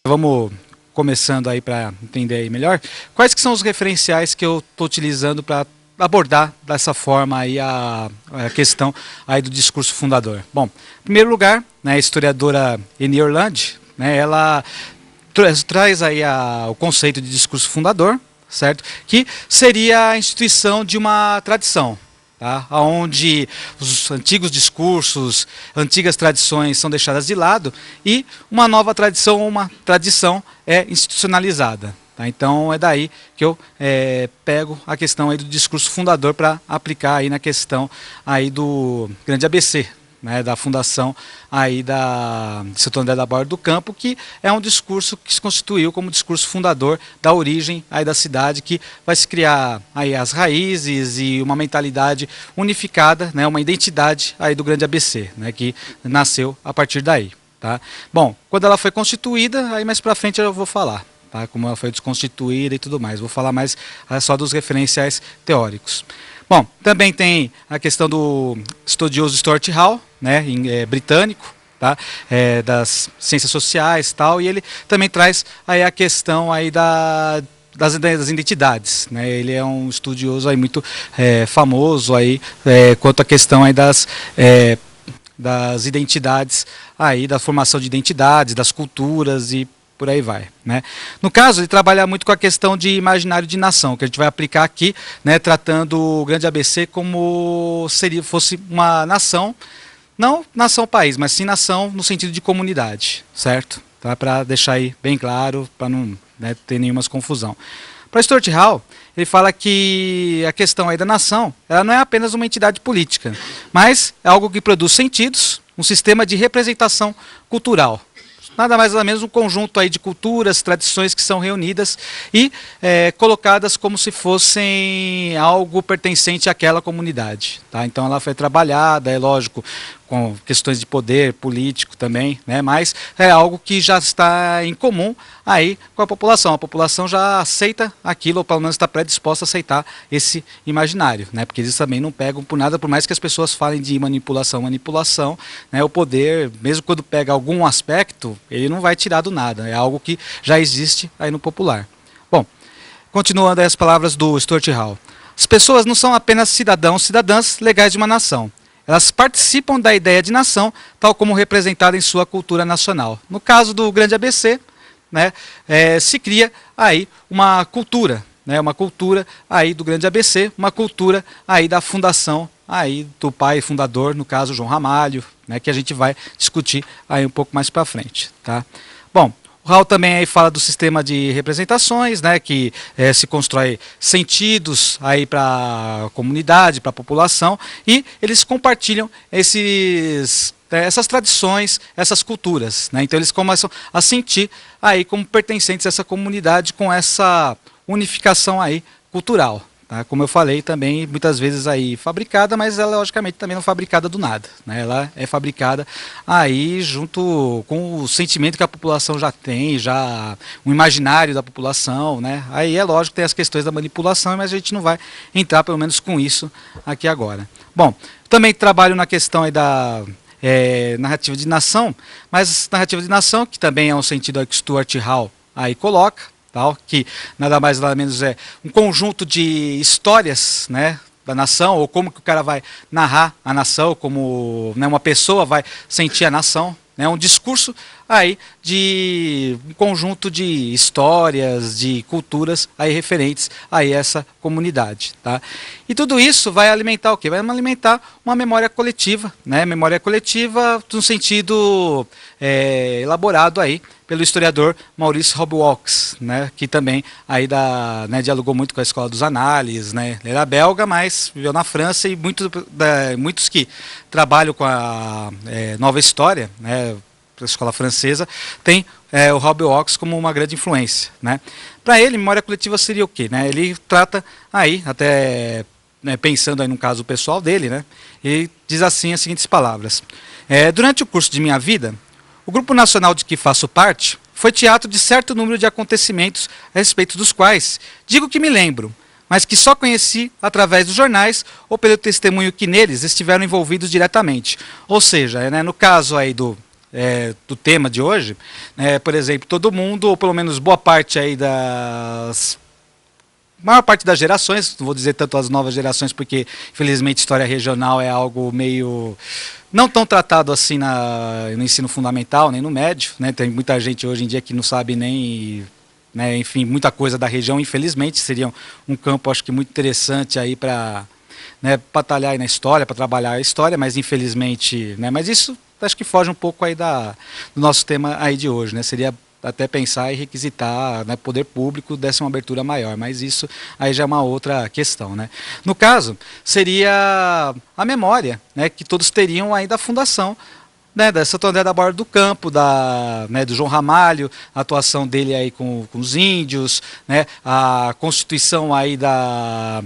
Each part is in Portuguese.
Vamos começando aí para entender aí melhor. Quais que são os referenciais que eu estou utilizando para abordar dessa forma aí a questão aí do discurso fundador? Bom, em primeiro lugar, né, a historiadora Eni Orlandi, né, ela traz aí o conceito de discurso fundador, certo? Que seria a instituição de uma tradição, tá? Onde os antigos discursos, antigas tradições são deixadas de lado e uma nova tradição, uma tradição é institucionalizada. Tá? Então é daí que eu pego a questão aí do discurso fundador para aplicar aí na questão aí do grande ABC, né, da fundação aí de Santo André da Barra do Campo, que é um discurso que se constituiu como discurso fundador da origem aí da cidade, que vai se criar aí as raízes e uma mentalidade unificada, né, uma identidade aí do grande ABC, né, que nasceu a partir daí. Tá? Bom, quando ela foi constituída, aí mais para frente eu vou falar, tá, como ela foi desconstituída e tudo mais. Vou falar mais só dos referenciais teóricos. Bom, também tem a questão do estudioso Stuart Hall, né, britânico, tá, das ciências sociais e tal, e ele também traz aí a questão aí das identidades, né? Ele é um estudioso aí muito famoso aí quanto à questão aí das identidades aí, da formação de identidades, das culturas e por aí vai, né? No caso, ele trabalha muito com a questão de imaginário de nação, que a gente vai aplicar aqui, né, tratando o grande ABC como fosse uma nação, não nação-país, mas sim nação no sentido de comunidade, certo? Tá? Para deixar aí bem claro, para não, né, ter nenhuma confusão. Para Stuart Hall, ele fala que a questão aí da nação, ela não é apenas uma entidade política, mas é algo que produz sentidos, um sistema de representação cultural. Nada mais ou menos um conjunto aí de culturas, tradições que são reunidas e colocadas como se fossem algo pertencente àquela comunidade. Tá? Então ela foi trabalhada, é lógico, com questões de poder político também, né? Mas é algo que já está em comum aí com a população. A população já aceita aquilo, ou pelo menos está predisposta a aceitar esse imaginário, né? Porque eles também não pegam por nada, por mais que as pessoas falem de manipulação, né? O poder, mesmo quando pega algum aspecto, ele não vai tirar do nada, é algo que já existe aí no popular. Bom, continuando aí as palavras do Stuart Hall. As pessoas não são apenas cidadãs legais de uma nação. Elas participam da ideia de nação, tal como representada em sua cultura nacional. No caso do grande ABC, né, se cria aí uma cultura, né, uma cultura aí do grande ABC, uma cultura aí da fundação aí do pai fundador, no caso João Ramalho, né, que a gente vai discutir aí um pouco mais para frente, tá? Bom, o Hall também aí fala do sistema de representações, né, que se constrói sentidos aí para a comunidade, para a população, e eles compartilham essas tradições, essas culturas, né? Então eles começam a sentir aí como pertencentes a essa comunidade com essa unificação aí cultural. Tá? Como eu falei também, muitas vezes aí fabricada, mas ela logicamente também não é fabricada do nada, né? Ela é fabricada aí junto com o sentimento que a população já tem, já um imaginário da população, né? Aí é lógico que tem as questões da manipulação, mas a gente não vai entrar pelo menos com isso aqui agora. Bom, também trabalho na questão aí da narrativa de nação, mas narrativa de nação, que também é um sentido que Stuart Hall aí coloca, que nada mais nada menos é um conjunto de histórias, né, da nação, ou como que o cara vai narrar a nação, como, né, uma pessoa vai sentir a nação, né, um discurso aí de um conjunto de histórias, de culturas aí referentes a essa comunidade, tá? E tudo isso vai alimentar o quê? Vai alimentar uma memória coletiva, né? Memória coletiva no sentido elaborado aí pelo historiador Maurice Robuaux, né? Que também aí dialogou muito com a Escola dos Análises, né? Ele era belga, mas viveu na França, e muitos que trabalham com a nova história, né, da escola francesa, tem o Robuaux como uma grande influência, né? Para ele, memória coletiva seria o quê, né? Ele trata aí, até, né, pensando aí no caso pessoal dele, né? Ele diz assim as seguintes palavras: durante o curso de minha vida, o grupo nacional de que faço parte foi teatro de certo número de acontecimentos a respeito dos quais digo que me lembro, mas que só conheci através dos jornais ou pelo testemunho que neles estiveram envolvidos diretamente. Ou seja, né, no caso aí do do tema de hoje, por exemplo, todo mundo, ou pelo menos boa parte aí das maior parte das gerações, não vou dizer tanto as novas gerações, porque infelizmente história regional é algo meio não tão tratado assim no ensino fundamental, nem no médio, né? Tem muita gente hoje em dia que não sabe nem, né, enfim, muita coisa da região, infelizmente, seria um campo, acho que muito interessante aí para, né, batalhar aí na história, para trabalhar a história, mas infelizmente, né, mas isso acho que foge um pouco aí do nosso tema aí de hoje, né? Seria até pensar e requisitar, né, poder público desse uma abertura maior, mas isso aí já é uma outra questão, né? No caso, seria a memória, né, que todos teriam aí da fundação, né, da Santo André da Borda do Campo, né, do João Ramalho, a atuação dele aí com os índios, né, a constituição aí da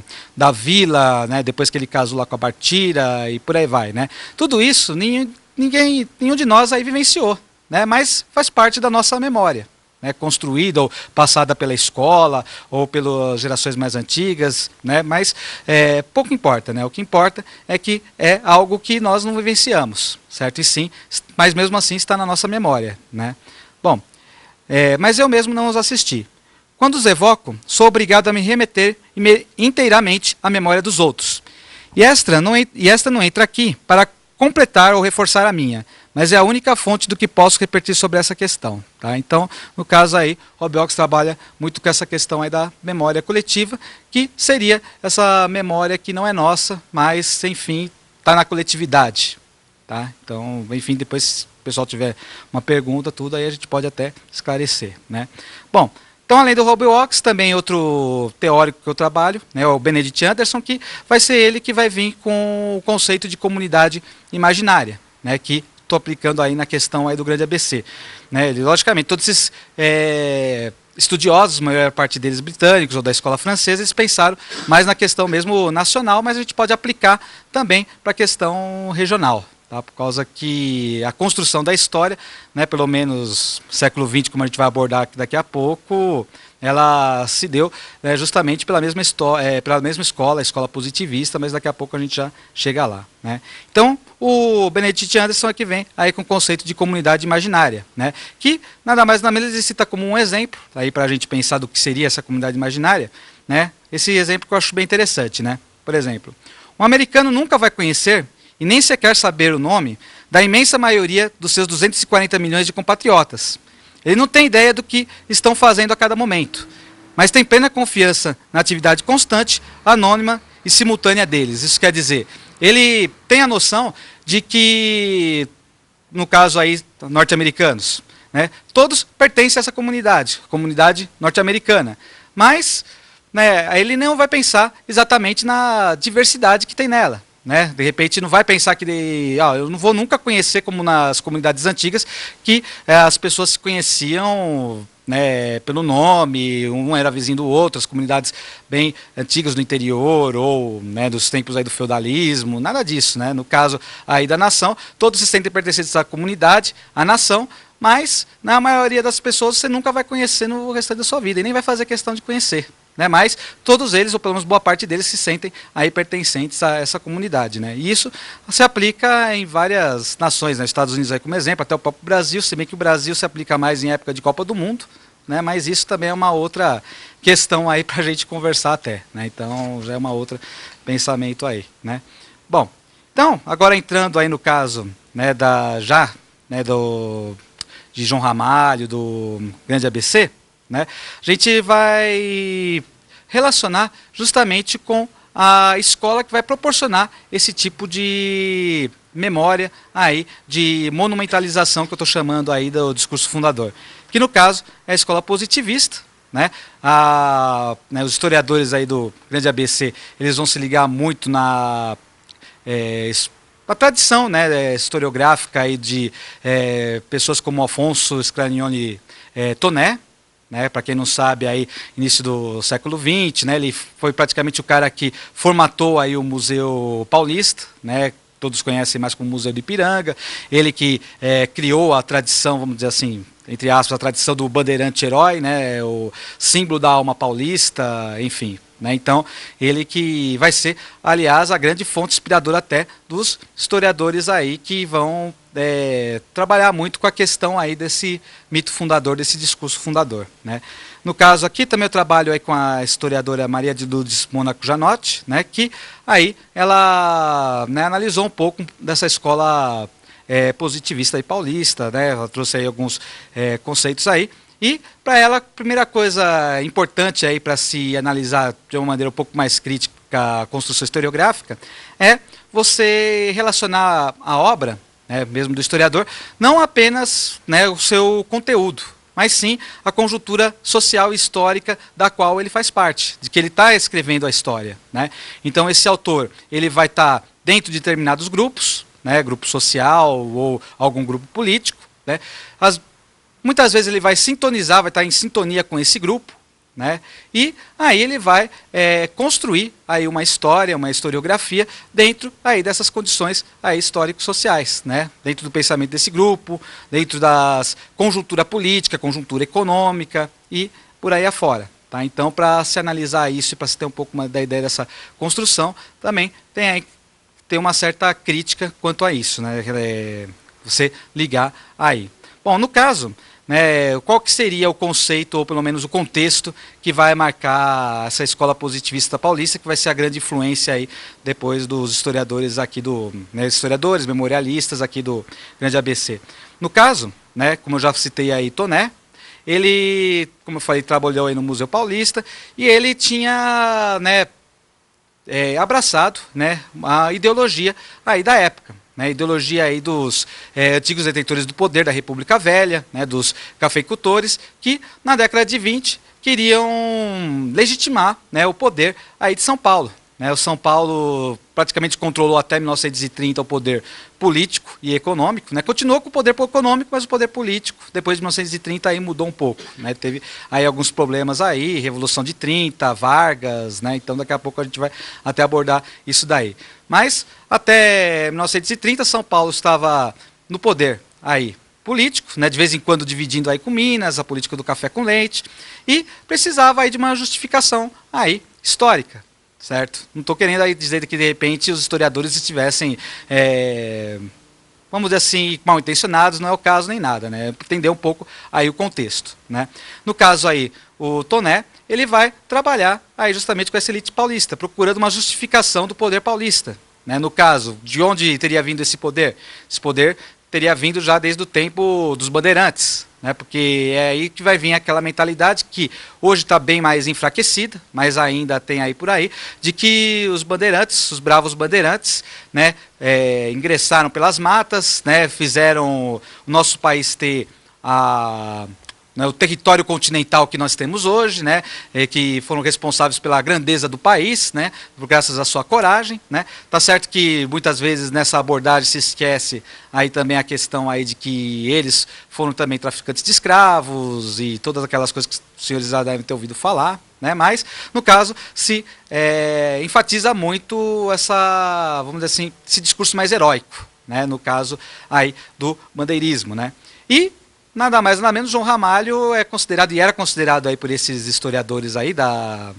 vila, né, depois que ele casou lá com a Bartira e por aí vai, né? Tudo isso nenhum de nós aí vivenciou, né, mas faz parte da nossa memória, né, construída ou passada pela escola ou pelas gerações mais antigas, né, mas pouco importa, né, o que importa é que é algo que nós não vivenciamos, certo? E sim, mas mesmo assim está na nossa memória, né? Bom, mas eu mesmo não os assisti. Quando os evoco, sou obrigado a me remeter inteiramente à memória dos outros. E esta não entra aqui para completar ou reforçar a minha, mas é a única fonte do que posso repetir sobre essa questão. Tá? Então, no caso aí, Rob Hawks trabalha muito com essa questão aí da memória coletiva, que seria essa memória que não é nossa, mas, enfim, está na coletividade. Tá? Então, enfim, depois, se o pessoal tiver uma pergunta, tudo, aí a gente pode até esclarecer. Né? Bom, então, além do Rob Hawks, também outro teórico que eu trabalho, né, o Benedict Anderson, que vai ser ele que vai vir com o conceito de comunidade imaginária, né, que estou aplicando aí na questão aí do grande ABC. Né? Logicamente, todos esses estudiosos, a maior parte deles britânicos ou da escola francesa, eles pensaram mais na questão mesmo nacional, mas a gente pode aplicar também para a questão regional. Tá? Por causa que a construção da história, né, pelo menos século XX, como a gente vai abordar daqui a pouco, ela se deu, né, justamente pela mesma escola, a escola positivista, mas daqui a pouco a gente já chega lá. Né? Então, o Benedict Anderson é que vem aí com o conceito de comunidade imaginária, né, que nada mais nada menos ele cita como um exemplo, aí para a gente pensar do que seria essa comunidade imaginária, né, esse exemplo que eu acho bem interessante. Né? Por exemplo, um americano nunca vai conhecer e nem sequer saber o nome da imensa maioria dos seus 240 milhões de compatriotas. Ele não tem ideia do que estão fazendo a cada momento, mas tem plena confiança na atividade constante, anônima e simultânea deles. Isso quer dizer, ele tem a noção de que, no caso aí, norte-americanos, né, todos pertencem a essa comunidade norte-americana, mas, né, ele não vai pensar exatamente na diversidade que tem nela. Né? De repente não vai pensar que eu não vou nunca conhecer, como nas comunidades antigas, que as pessoas se conheciam, né, pelo nome, um era vizinho do outro, as comunidades bem antigas do interior ou, né, dos tempos aí do feudalismo, nada disso. Né? No caso aí da nação, todos se sentem pertencentes à comunidade, à nação, mas na maioria das pessoas você nunca vai conhecer no restante da sua vida e nem vai fazer questão de conhecer. Né, mas todos eles, ou pelo menos boa parte deles, se sentem aí pertencentes a essa comunidade. Né? E isso se aplica em várias nações, né? Estados Unidos aí como exemplo, até o próprio Brasil, se bem que o Brasil se aplica mais em época de Copa do Mundo, né? Mas isso também é uma outra questão aí para a gente conversar até. Né? Então já é uma outra pensamento aí. Né? Bom, então, agora entrando aí no caso, né, de João Ramalho, do grande ABC, né? A gente vai relacionar justamente com a escola que vai proporcionar esse tipo de memória aí, de monumentalização que eu estou chamando aí do discurso fundador. Que no caso é a escola positivista. Né? Os historiadores aí do grande ABC, eles vão se ligar muito na a tradição, né, historiográfica aí de pessoas como Alfonso Scrianioni Toné. Né, para quem não sabe, aí, início do século XX, né, ele foi praticamente o cara que formatou aí o Museu Paulista, né, todos conhecem mais como Museu do Ipiranga, ele que criou a tradição, vamos dizer assim, entre aspas, a tradição do bandeirante herói, né, o símbolo da alma paulista, enfim, né? Então, ele que vai ser, aliás, a grande fonte inspiradora até dos historiadores aí que vão trabalhar muito com a questão aí desse mito fundador, desse discurso fundador, né? No caso aqui também eu trabalho aí com a historiadora Maria de Lourdes Mônaco Janotti, né, que aí ela, né, analisou um pouco dessa escola positivista e paulista, né? Ela trouxe aí alguns conceitos aí. E, para ela, a primeira coisa importante aí para se analisar de uma maneira um pouco mais crítica a construção historiográfica é você relacionar a obra, né, mesmo do historiador, não apenas, né, o seu conteúdo, mas sim a conjuntura social e histórica da qual ele faz parte, de que ele está escrevendo a história, né? Então, esse autor ele vai estar dentro de determinados grupos, né, grupo social ou algum grupo político, né? Muitas vezes ele vai sintonizar, vai estar em sintonia com esse grupo, né? E aí ele vai construir aí uma história, uma historiografia dentro aí dessas condições aí histórico-sociais, né? Dentro do pensamento desse grupo, dentro das conjuntura política, conjuntura econômica e por aí afora. Tá? Então, para se analisar isso e para se ter um pouco da ideia dessa construção, também tem uma certa crítica quanto a isso, né? Você ligar aí. Bom, no caso, né, qual que seria o conceito, ou pelo menos o contexto, que vai marcar essa escola positivista paulista, que vai ser a grande influência aí depois dos historiadores aqui né, historiadores, memorialistas aqui do Grande ABC. No caso, né, como eu já citei aí, Toné, ele, como eu falei, trabalhou aí no Museu Paulista, e ele tinha, né, abraçado, né, a ideologia aí da época. Né, ideologia aí dos antigos detentores do poder da República Velha, né, dos cafeicultores, que na década de 20 queriam legitimar, né, o poder aí de São Paulo. Né, o São Paulo praticamente controlou até 1930 o poder político e econômico, né, continuou com o poder econômico, mas o poder político, depois de 1930, aí mudou um pouco. Né, teve aí alguns problemas aí, Revolução de 30, Vargas, né, então daqui a pouco a gente vai até abordar isso daí. Mas até 1930 São Paulo estava no poder aí político, né, de vez em quando dividindo aí com Minas, a política do café com leite, e precisava aí de uma justificação aí histórica, certo? Não estou querendo aí dizer que de repente os historiadores estivessem, vamos dizer assim, mal intencionados, não é o caso nem nada, né? Entender um pouco aí o contexto, né? No caso aí, o Toné, ele vai trabalhar aí justamente com essa elite paulista, procurando uma justificação do poder paulista. Né? No caso, de onde teria vindo esse poder? Esse poder teria vindo já desde o tempo dos bandeirantes, né? Porque é aí que vai vir aquela mentalidade que hoje está bem mais enfraquecida, mas ainda tem aí por aí, de que os bandeirantes, os bravos bandeirantes, né, ingressaram pelas matas, né, fizeram o nosso país ter o território continental que nós temos hoje, né, que foram responsáveis pela grandeza do país, né, graças à sua coragem, né. Tá certo que muitas vezes nessa abordagem se esquece aí também a questão aí de que eles foram também traficantes de escravos e todas aquelas coisas que os senhores já devem ter ouvido falar, né, mas no caso se enfatiza muito essa, vamos dizer assim, esse discurso mais heróico, né, no caso aí do bandeirismo, né. E nada mais nada menos, João Ramalho é considerado, e era considerado aí por esses historiadores aí da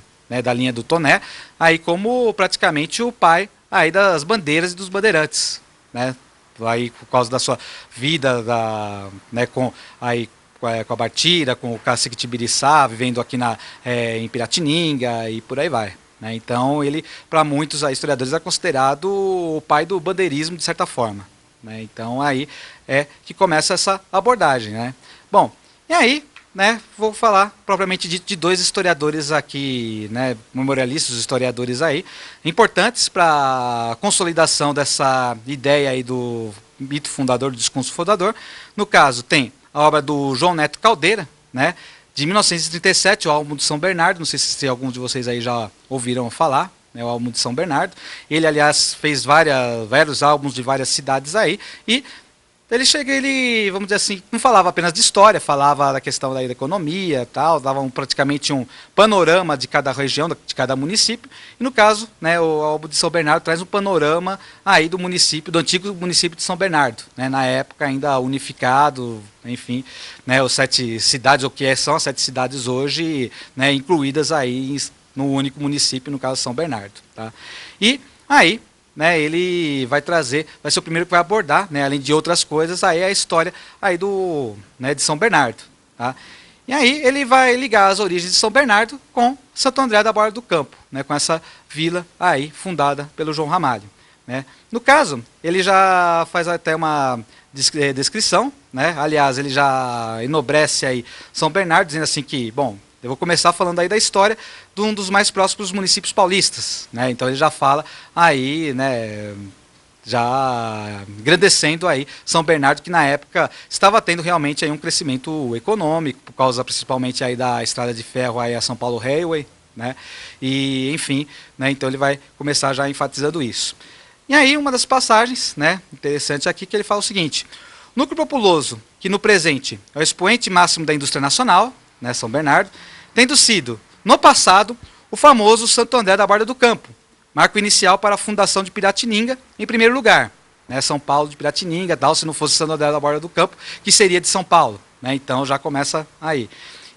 linha do Toné, aí como praticamente o pai aí das bandeiras e dos bandeirantes, né? Aí por causa da sua vida, né, com a Bartira, com o cacique Tibiriçá, vivendo aqui em Piratininga e por aí vai. Né? Então ele, para muitos historiadores, é considerado o pai do bandeirismo de certa forma. Né? Então aí é que começa essa abordagem. Né? Bom, e aí, né, vou falar propriamente de dois historiadores aqui, né, memorialistas, historiadores aí, importantes para a consolidação dessa ideia aí do mito fundador, do discurso fundador. No caso, tem a obra do João Neto Caldeira, né, de 1937, o Álbum de São Bernardo, não sei se alguns de vocês aí já ouviram falar, né, o Álbum de São Bernardo. Ele, aliás, fez vários álbuns de várias cidades aí, e ele, vamos dizer assim, não falava apenas de história, falava da questão da economia, tal, dava praticamente um panorama de cada região, de cada município, e no caso, né, o Álbum de São Bernardo traz um panorama aí do município, do antigo município de São Bernardo, né, na época ainda unificado, enfim, né, os 7 cidades, o que são as 7 cidades hoje, né, incluídas aí no único município, no caso São Bernardo. Tá? E aí, né, ele vai trazer, vai ser o primeiro que vai abordar, né, além de outras coisas, aí a história aí né, de São Bernardo. Tá? E aí ele vai ligar as origens de São Bernardo com Santo André da Borda do Campo, né, com essa vila aí fundada pelo João Ramalho. Né? No caso, ele já faz até uma descrição, né? Aliás, ele já enobrece aí São Bernardo, dizendo assim que, bom, eu vou começar falando aí da história de um dos mais próximos municípios paulistas, né? Então ele já fala aí, né, já engrandecendo aí São Bernardo, que na época estava tendo realmente aí um crescimento econômico, por causa principalmente aí da estrada de ferro aí a São Paulo Railway, né? E enfim, né, então ele vai começar já enfatizando isso. E aí uma das passagens, né, interessante aqui, que ele fala o seguinte: núcleo populoso, que no presente é o expoente máximo da indústria nacional, né, São Bernardo, tendo sido, no passado, o famoso Santo André da Borda do Campo, marco inicial para a fundação de Piratininga, em primeiro lugar. Né, São Paulo de Piratininga, tal, se não fosse Santo André da Borda do Campo, que seria de São Paulo. Né, então já começa aí.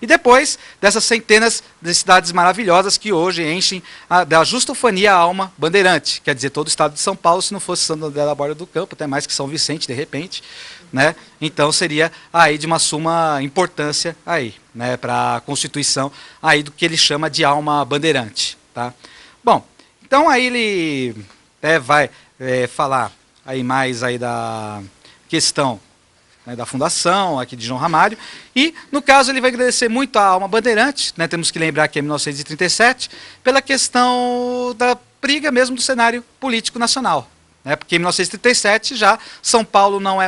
E depois dessas centenas de cidades maravilhosas que hoje enchem da justofania a alma bandeirante, quer dizer, todo o estado de São Paulo, se não fosse Santo André da Borda do Campo, até mais que São Vicente, de repente, né? Então seria aí de uma suma importância aí, né, para a constituição aí do que ele chama de alma bandeirante. Tá? Bom, então aí ele vai falar aí mais aí da questão, né, da fundação aqui de João Ramalho, e no caso ele vai agradecer muito a alma bandeirante, né, temos que lembrar que é 1937, pela questão da briga mesmo do cenário político nacional, né, porque em 1937 já São Paulo não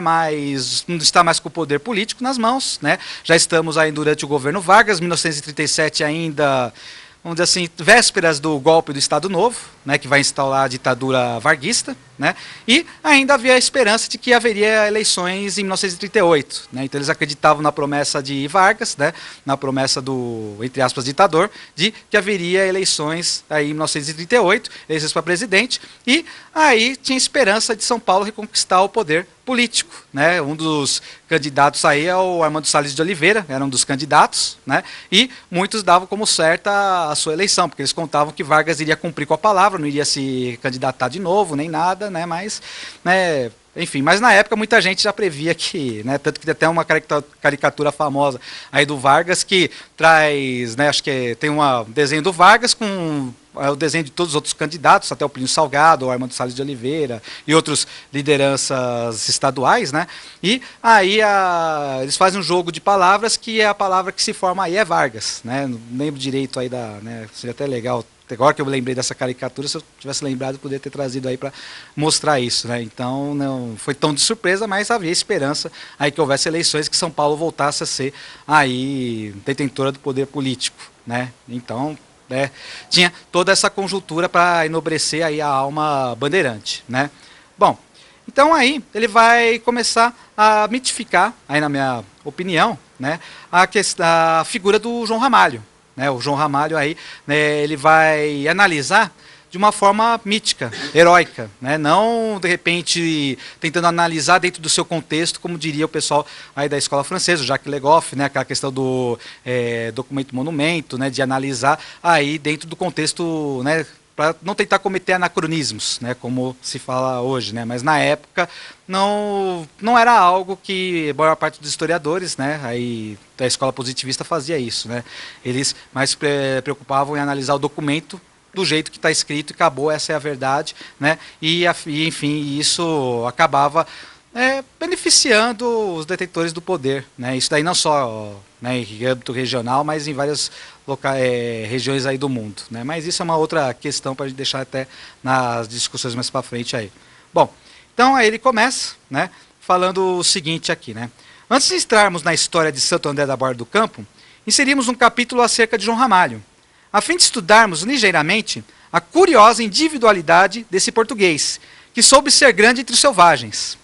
está mais com o poder político nas mãos, né, já estamos aí durante o governo Vargas, 1937 ainda, vamos dizer assim, vésperas do golpe do Estado Novo, né, que vai instaurar a ditadura varguista, né, e ainda havia a esperança de que haveria eleições em 1938. Né, então eles acreditavam na promessa de Vargas, né, na promessa do, entre aspas, ditador, de que haveria eleições aí em 1938, eleições para presidente, e aí tinha esperança de São Paulo reconquistar o poder político. Né, um dos candidatos aí é o Armando Salles de Oliveira, era um dos candidatos, né, e muitos davam como certa a sua eleição, porque eles contavam que Vargas iria cumprir com a palavra, não iria se candidatar de novo, nem nada, né, mas, né, enfim, mas na época muita gente já previa que, né, tanto que tem até uma caricatura famosa aí do Vargas que traz, né, acho que tem um desenho do Vargas com o desenho de todos os outros candidatos, até o Plínio Salgado, o Armando Salles de Oliveira e outros lideranças estaduais, né? E aí eles fazem um jogo de palavras que é a palavra que se forma aí é Vargas, né? Não lembro direito aí né, seria até legal. Agora que eu lembrei dessa caricatura, se eu tivesse lembrado, eu poderia ter trazido aí para mostrar isso, né? Então não foi tão de surpresa, mas havia esperança aí que houvesse eleições, que São Paulo voltasse a ser aí detentora do poder político, né? Então tinha toda essa conjuntura para enobrecer aí a alma bandeirante, né? Bom, então aí ele vai começar a mitificar, aí na minha opinião, né, a figura do João Ramalho. Né, o João Ramalho aí, né, ele vai analisar de uma forma mítica, heróica, né, não de repente tentando analisar dentro do seu contexto, como diria o pessoal aí da escola francesa, o Jacques Le Goff, né, aquela questão do documento monumento, né, de analisar aí dentro do contexto, né, para não tentar cometer anacronismos, né, como se fala hoje, né, mas na época não era algo que a maior parte dos historiadores, né, aí da escola positivista fazia isso, né, eles mais preocupavam em analisar o documento do jeito que está escrito e acabou, essa é a verdade, né, e enfim, isso acabava beneficiando os detentores do poder, né, isso daí não só, né, em âmbito regional, mas em várias regiões aí do mundo, né, mas isso é uma outra questão para a gente deixar até nas discussões mais para frente aí. Bom, então aí ele começa, né, falando o seguinte aqui, né, antes de entrarmos na história de Santo André da Borda do Campo, inserimos um capítulo acerca de João Ramalho, a fim de estudarmos ligeiramente a curiosa individualidade desse português, que soube ser grande entre os selvagens,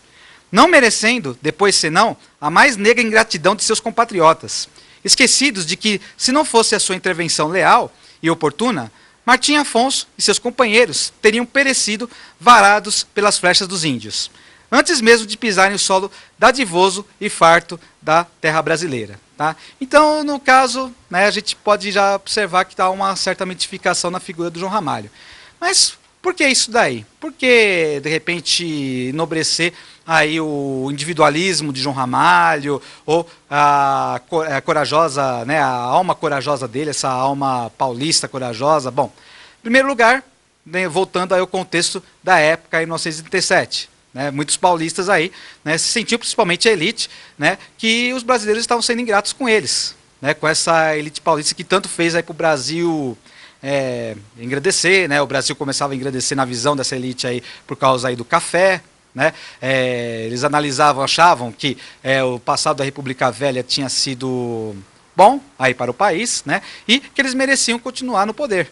não merecendo, depois senão, a mais negra ingratidão de seus compatriotas, esquecidos de que, se não fosse a sua intervenção leal e oportuna, Martim Afonso e seus companheiros teriam perecido varados pelas flechas dos índios, antes mesmo de pisarem o solo dadivoso e farto da terra brasileira. Tá? Então, no caso, né, a gente pode já observar que há uma certa mitificação na figura do João Ramalho. Mas por que isso daí? Por que, de repente, enobrecer aí o individualismo de João Ramalho, ou a corajosa, né, a alma corajosa dele, essa alma paulista corajosa? Bom, em primeiro lugar, né, voltando aí ao contexto da época, em 1937. Né, muitos paulistas aí, né, se sentiam, principalmente a elite, né, que os brasileiros estavam sendo ingratos com eles, né, com essa elite paulista que tanto fez para o Brasil engrandecer, né, o Brasil começava a engrandecer na visão dessa elite aí por causa aí do café, né, eles analisavam, achavam que o passado da República Velha tinha sido bom aí para o país, né, e que eles mereciam continuar no poder.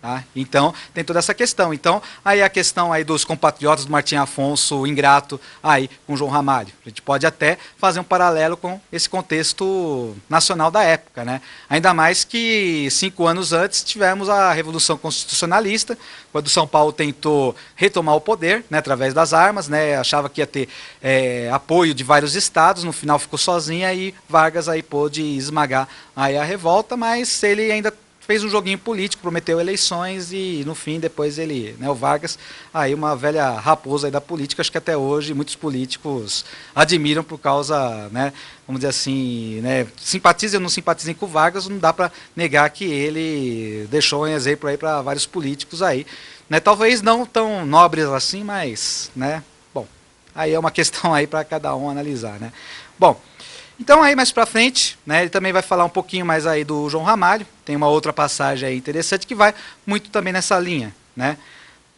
Tá? Então, tem toda essa questão. Então, aí a questão aí dos compatriotas do Martim Afonso, ingrato, aí com João Ramalho. A gente pode até fazer um paralelo com esse contexto nacional da época. Né? Ainda mais que 5 anos antes tivemos a Revolução Constitucionalista, quando São Paulo tentou retomar o poder, né, através das armas, né, achava que ia ter apoio de vários estados, no final ficou sozinha e Vargas aí pôde esmagar aí a revolta, mas ele ainda fez um joguinho político, prometeu eleições e no fim depois ele, né, o Vargas, aí uma velha raposa aí da política, acho que até hoje muitos políticos admiram por causa, né, vamos dizer assim, né, simpatizem ou não simpatizem com o Vargas, não dá para negar que ele deixou um exemplo aí para vários políticos aí, né, talvez não tão nobres assim, mas, né, bom, aí é uma questão aí para cada um analisar, né. Bom, então aí mais para frente, né, ele também vai falar um pouquinho mais aí do João Ramalho, tem uma outra passagem aí interessante que vai muito também nessa linha. Né?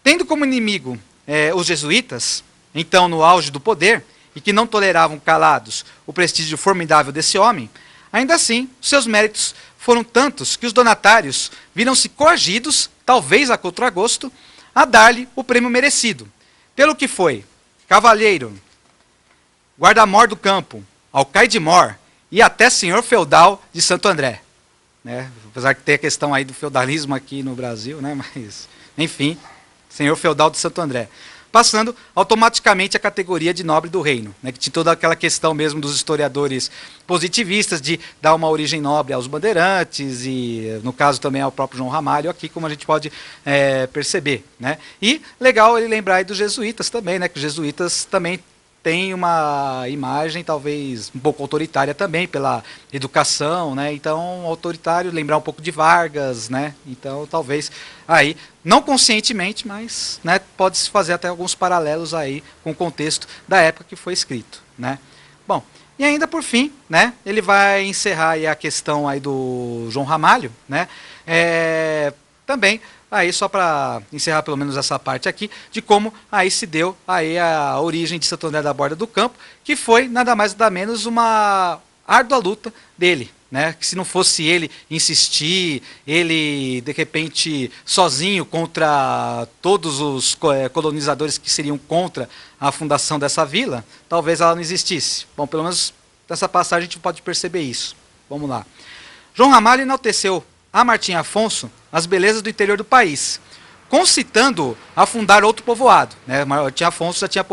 Tendo como inimigo os jesuítas, então no auge do poder, e que não toleravam calados o prestígio formidável desse homem, ainda assim, seus méritos foram tantos que os donatários viram-se coagidos, talvez a contragosto, a dar-lhe o prêmio merecido, pelo que foi cavalheiro, guarda-mor do campo, alcaide-mor e até senhor feudal de Santo André. Né? Apesar que tem a questão aí do feudalismo aqui no Brasil, né? Mas, enfim, senhor feudal de Santo André. Passando automaticamente a categoria de nobre do reino, né? Que tinha toda aquela questão mesmo dos historiadores positivistas de dar uma origem nobre aos bandeirantes e, no caso, também ao próprio João Ramalho, aqui, como a gente pode perceber. Né? E legal ele lembrar aí dos jesuítas também, né? Que os jesuítas também tem uma imagem talvez um pouco autoritária também pela educação, né? Então autoritário, lembrar um pouco de Vargas, né? Então talvez aí não conscientemente, mas, né, pode-se fazer até alguns paralelos aí com o contexto da época que foi escrito, né? Bom, e ainda por fim, né, ele vai encerrar aí a questão aí do João Ramalho, né? Também aí só para encerrar pelo menos essa parte aqui, de como aí se deu aí a origem de Santo André da Borda do Campo, que foi nada mais nada menos uma árdua luta dele, né? Que se não fosse ele insistir, ele de repente sozinho contra todos os colonizadores que seriam contra a fundação dessa vila, talvez ela não existisse. Bom, pelo menos dessa passagem a gente pode perceber isso. Vamos lá. João Ramalho enalteceu a Martim Afonso as belezas do interior do país, concitando a fundar outro povoado. Né? Martim Afonso já tinha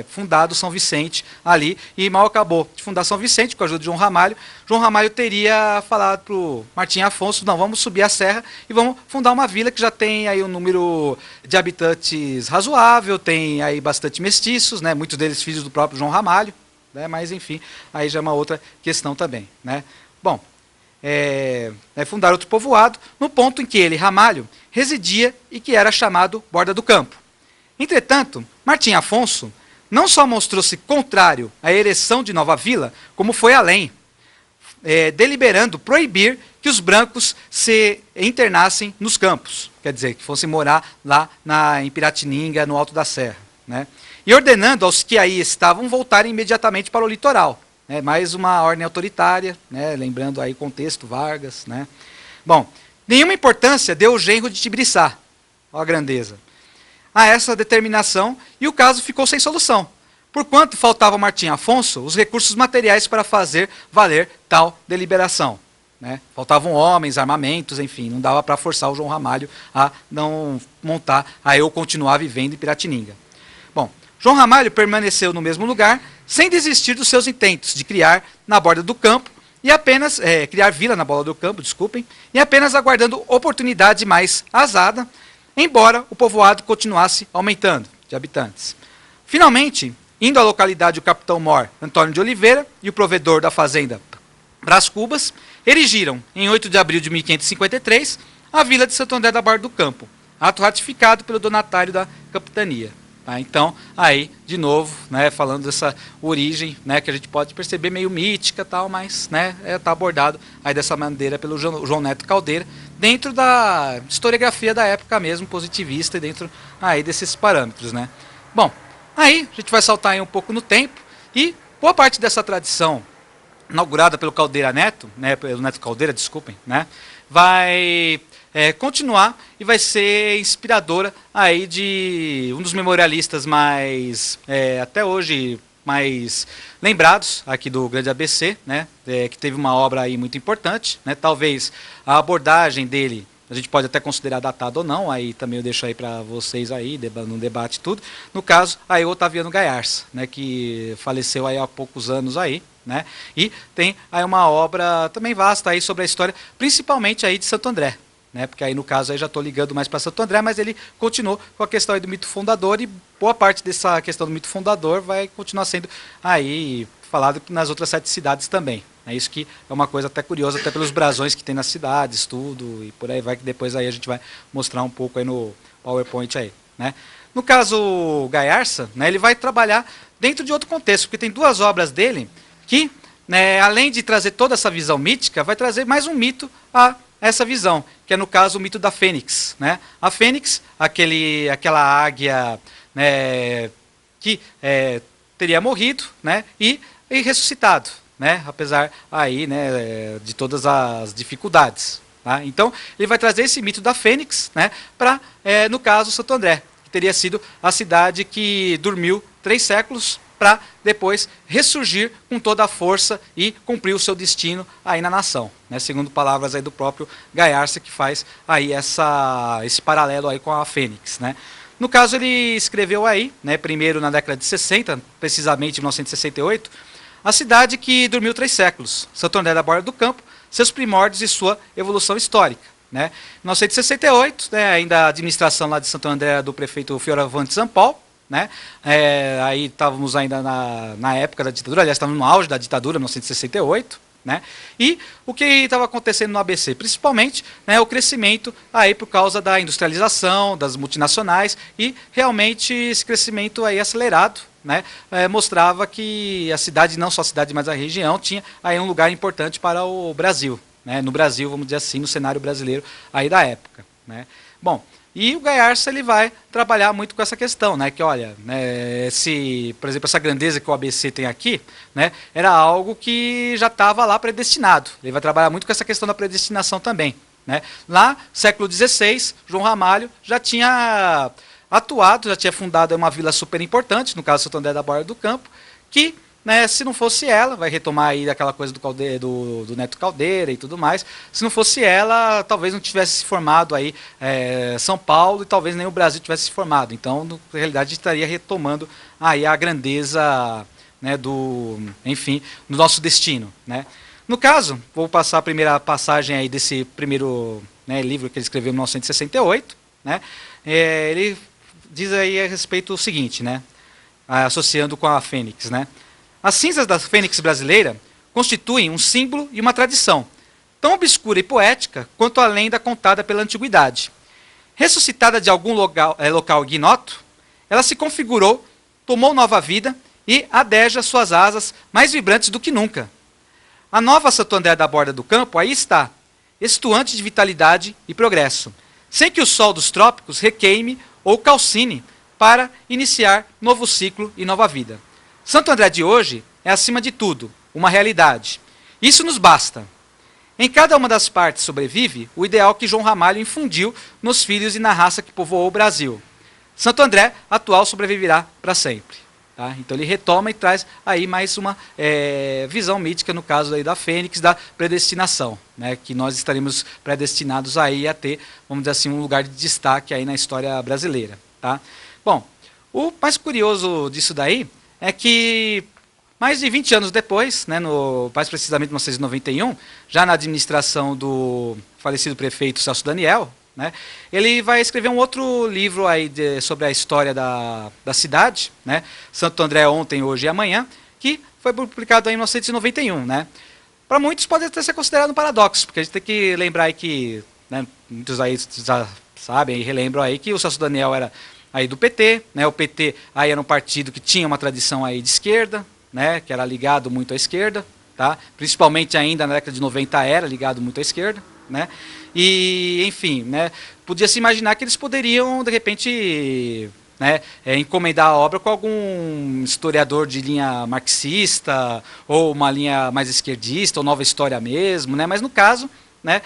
fundado São Vicente ali, e mal acabou de fundar São Vicente, com a ajuda de João Ramalho. João Ramalho teria falado para o Martim Afonso, não, vamos subir a serra e vamos fundar uma vila que já tem aí um número de habitantes razoável, tem aí bastante mestiços, né? Muitos deles filhos do próprio João Ramalho, né? Mas enfim, aí já é uma outra questão também. Né? Bom, fundar outro povoado, no ponto em que ele, Ramalho, residia e que era chamado Borda do Campo. Entretanto, Martim Afonso não só mostrou-se contrário à ereção de nova vila, como foi além, deliberando proibir que os brancos se internassem nos campos, quer dizer, que fossem morar lá em Piratininga, no Alto da Serra. Né? E ordenando aos que aí estavam voltarem imediatamente para o litoral. Mais uma ordem autoritária, né, lembrando aí o contexto, Vargas. Né. Bom, nenhuma importância deu o genro de Tibiriçá, ó a grandeza, a essa determinação, e o caso ficou sem solução, porquanto faltava a Martim Afonso os recursos materiais para fazer valer tal deliberação. Né. Faltavam homens, armamentos, enfim, não dava para forçar o João Ramalho a não montar, a eu continuar vivendo em Piratininga. Bom, João Ramalho permaneceu no mesmo lugar, sem desistir dos seus intentos de criar, na Borda do Campo, e apenas, criar vila na Bola do Campo, desculpem, e apenas aguardando oportunidade mais azada, embora o povoado continuasse aumentando de habitantes. Finalmente, indo à localidade o capitão-mor Antônio de Oliveira e o provedor da fazenda Brás Cubas, erigiram, em 8 de abril de 1553, a vila de Santo André da Barra do Campo, ato ratificado pelo donatário da capitania. Tá? Então, aí, de novo, né, falando dessa origem, né, que a gente pode perceber meio mítica, tal, mas né, tá abordado aí dessa maneira pelo João Neto Caldeira, dentro da historiografia da época mesmo, positivista, e dentro aí desses parâmetros. Né? Bom, aí a gente vai saltar aí um pouco no tempo, e boa parte dessa tradição, inaugurada pelo Caldeira Neto, né, pelo Neto Caldeira, desculpem, né, vai continuar e vai ser inspiradora aí de um dos memorialistas mais, até hoje, mais lembrados aqui do Grande ABC, né, que teve uma obra aí muito importante, né, talvez a abordagem dele a gente pode até considerar datado ou não, aí também eu deixo aí para vocês aí, no debate tudo. No caso, aí o Otaviano Gaiarsa, né, que faleceu aí há poucos anos aí, né, e tem aí uma obra também vasta aí sobre a história, principalmente aí de Santo André, né, porque aí no caso aí já estou ligando mais para Santo André, mas ele continuou com a questão aí do mito fundador, e boa parte dessa questão do mito fundador vai continuar sendo aí falado nas outras 7 cidades também. É isso que é uma coisa até curiosa, até pelos brasões que tem nas cidades, tudo, e por aí vai, que depois aí a gente vai mostrar um pouco aí no PowerPoint aí, né. No caso Gaiarsa, né, ele vai trabalhar dentro de outro contexto, porque tem 2 obras dele que, né, além de trazer toda essa visão mítica, vai trazer mais um mito a essa visão, que é no caso o mito da Fênix. Né? A Fênix, aquela águia, né, que teria morrido, né, e ressuscitado, né, apesar aí, né, de todas as dificuldades. Tá? Então, ele vai trazer esse mito da Fênix, né, para, no caso, Santo André, que teria sido a cidade que dormiu 3 séculos, para depois ressurgir com toda a força e cumprir o seu destino aí na nação, né? Segundo palavras aí do próprio Gaiarsa, que faz aí esse paralelo aí com a Fênix, né? No caso, ele escreveu aí, né, primeiro na década de 60, precisamente em 1968, a cidade que dormiu 3 séculos, Santo André da Borda do Campo, seus primórdios e sua evolução histórica. Né? Em 1968, né, ainda a administração lá de Santo André do prefeito Fioravante Zampal, né? Aí estávamos ainda na época da ditadura, aliás, estávamos no auge da ditadura, 1968, né? E o que estava acontecendo no ABC? Principalmente, né, o crescimento aí por causa da industrialização, das multinacionais, e realmente esse crescimento aí acelerado, né, mostrava que a cidade, não só a cidade, mas a região, tinha aí um lugar importante para o Brasil, né? No Brasil, vamos dizer assim, no cenário brasileiro aí da época. Né? Bom, e o Gaiarsa, ele vai trabalhar muito com essa questão, né, que olha, né, por exemplo, essa grandeza que o ABC tem aqui, né, era algo que já estava lá predestinado. Ele vai trabalhar muito com essa questão da predestinação também. Né. Lá, século XVI, João Ramalho já tinha atuado, já tinha fundado uma vila super importante, no caso Santo André da Borda do Campo, que, né, se não fosse ela, vai retomar aí aquela coisa do Neto Caldeira e tudo mais, se não fosse ela, talvez não tivesse se formado aí São Paulo, e talvez nem o Brasil tivesse se formado. Então, na realidade, estaria retomando aí a grandeza, né, enfim, do nosso destino. Né? No caso, vou passar a primeira passagem aí desse primeiro, né, livro que ele escreveu em 1968. Né? Ele diz aí a respeito o seguinte, né, associando com a Fênix, né? As cinzas da Fênix brasileira constituem um símbolo e uma tradição, tão obscura e poética quanto a lenda contada pela antiguidade. Ressuscitada de algum local ignoto, ela se configurou, tomou nova vida e adeja suas asas mais vibrantes do que nunca. A nova Santo André da Borda do Campo aí está, estuante de vitalidade e progresso, sem que o sol dos trópicos requeime ou calcine para iniciar novo ciclo e nova vida. Santo André de hoje é, acima de tudo, uma realidade. Isso nos basta. Em cada uma das partes sobrevive o ideal que João Ramalho infundiu nos filhos e na raça que povoou o Brasil. Santo André atual sobreviverá para sempre. Tá? Então ele retoma e traz aí mais uma visão mítica, no caso aí da Fênix, da predestinação, né? Que nós estaremos predestinados aí a ter, vamos dizer assim, um lugar de destaque aí na história brasileira. Tá? Bom, o mais curioso disso daí é que, Mais de 20 anos depois, né, mais precisamente em 1991, já na administração do falecido prefeito Celso Daniel, né, ele vai escrever um outro livro aí sobre a história da cidade, né, Santo André Ontem, Hoje e Amanhã, que foi publicado aí em 1991. Né. Para muitos pode até ser considerado um paradoxo, porque a gente tem que lembrar aí que, né, muitos aí já sabem e relembram aí que o Celso Daniel era aí do PT, né, o PT aí era um partido que tinha uma tradição aí de esquerda, né, que era ligado muito à esquerda, tá? Principalmente ainda na década de 90 era ligado muito à esquerda, né? E, enfim, né, podia-se imaginar que eles poderiam, de repente, né, encomendar a obra com algum historiador de linha marxista, ou uma linha mais esquerdista, ou nova história mesmo, né? Mas no caso, né,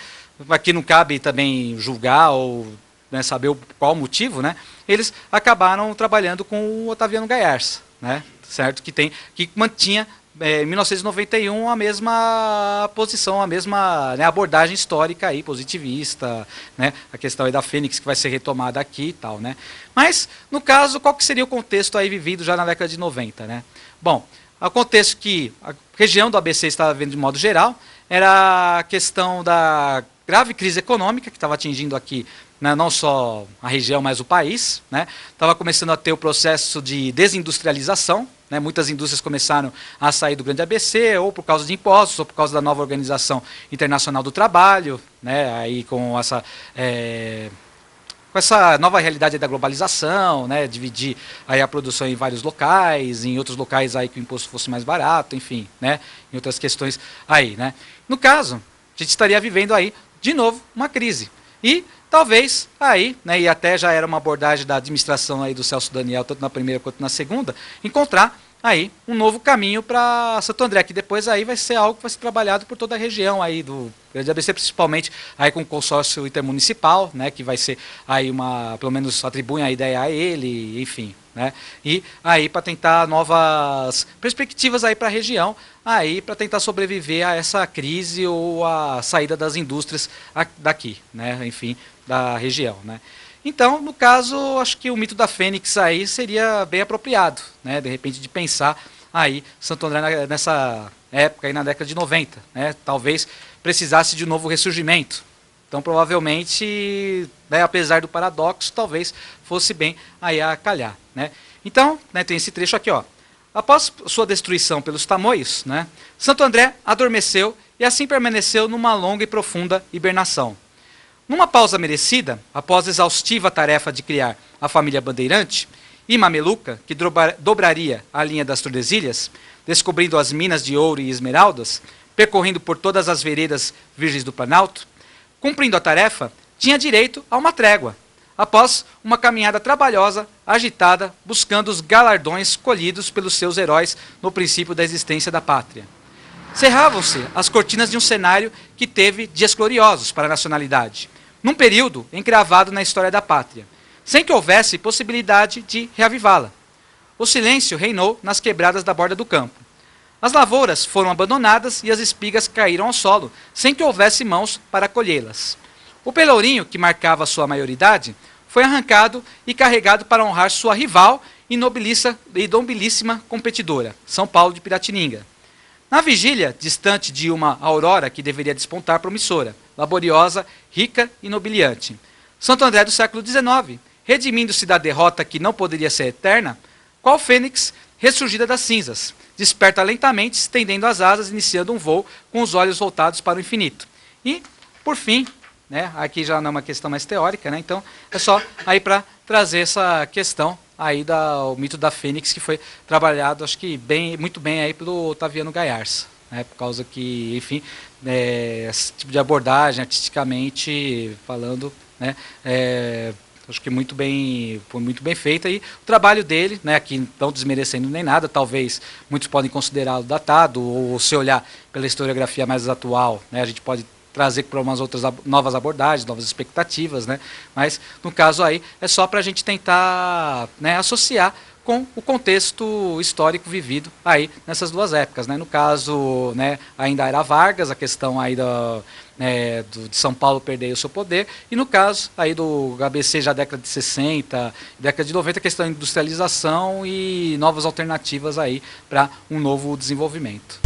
aqui não cabe também julgar ou, né, saber qual o motivo, né? Eles acabaram trabalhando com o Otaviano Gaerça, né? Certo? Que mantinha em 1991 a mesma posição, a mesma, né, abordagem histórica aí, positivista, né, a questão aí da Fênix que vai ser retomada aqui e tal, né. Mas, no caso, qual que seria o contexto aí vivido já na década de 90, né? Bom, o contexto que a região do ABC estava vivendo de modo geral era a questão da grave crise econômica que estava atingindo aqui, né, não só a região, mas o país, né. Estava começando a ter o processo de desindustrialização, né, muitas indústrias começaram a sair do grande ABC, ou por causa de impostos, ou por causa da nova Organização Internacional do Trabalho, né, aí com essa nova realidade da globalização, né, dividir aí a produção em vários locais, em outros locais aí que o imposto fosse mais barato, enfim, né, em outras questões aí, né. No caso, a gente estaria vivendo aí, de novo, uma crise. E talvez aí, né, e até já era uma abordagem da administração aí do Celso Daniel, tanto na primeira quanto na segunda, encontrar aí um novo caminho para Santo André, que depois aí vai ser algo que vai ser trabalhado por toda a região aí do Grande ABC, principalmente aí com o consórcio intermunicipal, né, que vai ser aí pelo menos atribuem a ideia a ele, enfim, né, e aí para tentar novas perspectivas aí para a região, aí para tentar sobreviver a essa crise ou a saída das indústrias daqui, né, enfim, da região, né. Então, no caso, acho que o mito da Fênix aí seria bem apropriado, né, de repente de pensar aí Santo André nessa época, aí na década de 90, né, talvez precisasse de um novo ressurgimento. Então, provavelmente, né, apesar do paradoxo, talvez fosse bem aí a calhar, né. Então, né, tem esse trecho aqui, ó. Após sua destruição pelos tamoios, né, Santo André adormeceu e assim permaneceu numa longa e profunda hibernação. Numa pausa merecida, após a exaustiva tarefa de criar a família Bandeirante e Mameluca, que dobraria a linha das Tordesilhas, descobrindo as minas de ouro e esmeraldas, percorrendo por todas as veredas virgens do Planalto, cumprindo a tarefa, tinha direito a uma trégua, após uma caminhada trabalhosa, agitada, buscando os galardões colhidos pelos seus heróis no princípio da existência da pátria. Cerravam-se as cortinas de um cenário que teve dias gloriosos para a nacionalidade, num período encravado na história da pátria, sem que houvesse possibilidade de reavivá-la. O silêncio reinou nas quebradas da borda do campo. As lavouras foram abandonadas e as espigas caíram ao solo, sem que houvesse mãos para colhê-las. O pelourinho, que marcava sua maioridade, foi arrancado e carregado para honrar sua rival e nobilíssima competidora, São Paulo de Piratininga. Na vigília, distante de uma aurora que deveria despontar promissora, laboriosa, rica e nobiliante, Santo André do século XIX, redimindo-se da derrota que não poderia ser eterna, qual fênix ressurgida das cinzas, desperta lentamente, estendendo as asas, iniciando um voo com os olhos voltados para o infinito. E, por fim, né, aqui já não é uma questão mais teórica, né, então é só aí para trazer essa questão aí o mito da Fênix, que foi trabalhado, acho que muito bem aí pelo Otaviano Gaerça, né, por causa que, enfim, esse tipo de abordagem, artisticamente falando, né, acho que foi muito bem feita, e o trabalho dele, né, aqui não desmerecendo nem nada, talvez muitos podem considerá-lo datado, ou se olhar pela historiografia mais atual, né, a gente pode trazer para umas outras novas abordagens, novas expectativas, né? Mas no caso aí é só para a gente tentar, né, associar com o contexto histórico vivido aí nessas duas épocas, né? No caso, né, ainda era Vargas, a questão aí de São Paulo perder o seu poder, e no caso aí do ABC já década de 60, década de 90, a questão da industrialização e novas alternativas aí para um novo desenvolvimento.